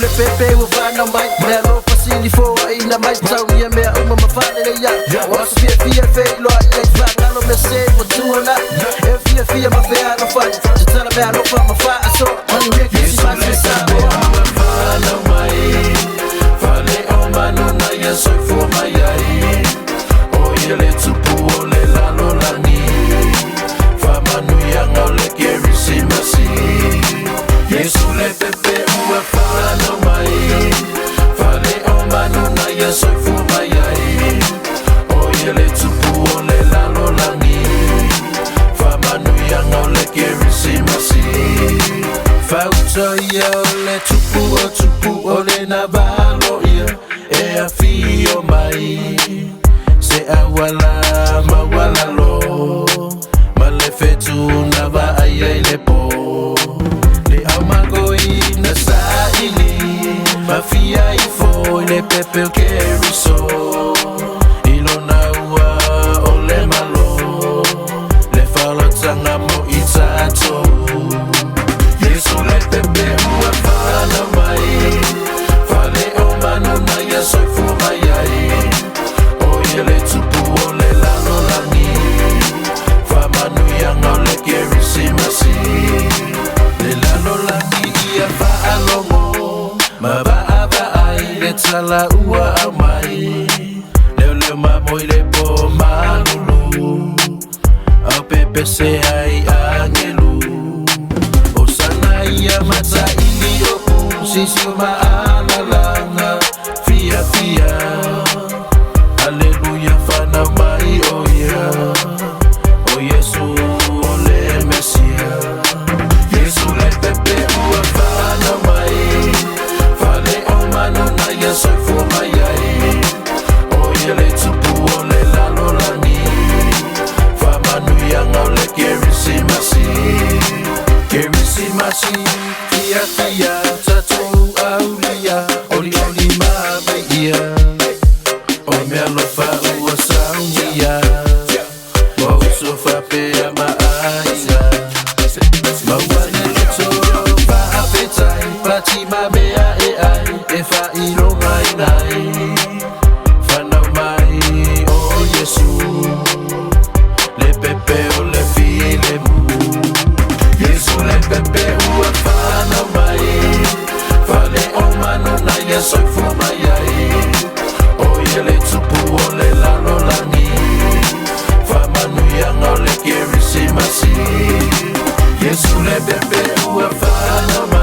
le pepe ua whanau mai mea lo fasili fo a ina mai taunia mea uma mawhanere ia o aso fia fei loa i ai whangalo mea se mo tuana e fia ma fea no whai se tala mea no wha ma wha aso manu mea kisi masi sa ua whanau mai whale o manuna ia soi fo mai ai o ia le tupu o le lalo langi whamanu ia ngau le kerisi masi Yesu le pepe ua whanau mai whale o manuna ia soi fo mai ai o ia le tupu o le lalo langi whamanu ia ngau le kerisi masi Fauta ia o le tupu o le navalo ia e a fio mai se awala mawala lo ma le fetu na va ai ai le po le amagoi na saili ma fia I fo le pepe o keriso ilo na ua o le malo le falotanga mo I tato Yesu le pepe ua whanau mai whale o manuna ia soi fo mai ai o ia le tupu o le lalo langi whamanu ia ngau le kerisi masi le lalo langi ia whaalongo ma ai le tala ua au mai leo mamoi le po malulu au pepe se ai angelu Ia mata ili o sisi maalanga fia Haleluya fana mai o Yesu o le Mesia Yesu le pepe ua fana mai fale o manuna ia soi fo mai ai o ia le tupu o le lalo langi whamanu ia ngau le kerisi masi Kerisi masi fia tatou aulia oli ma ia o mea lofa ua saunia wa uso fa pe ma aia ma wane loto fa apetai pati ma mea e ai e fa ilo mai nai whanau mai o Yesu le pepe o le file mu Yesu le pepe ua whanau mai whale o manuna ia soi fo mai ai o ia le tupu o le lalo langi whamanu ia ngau le kerisi masi Yesu le pepe ua whanau mai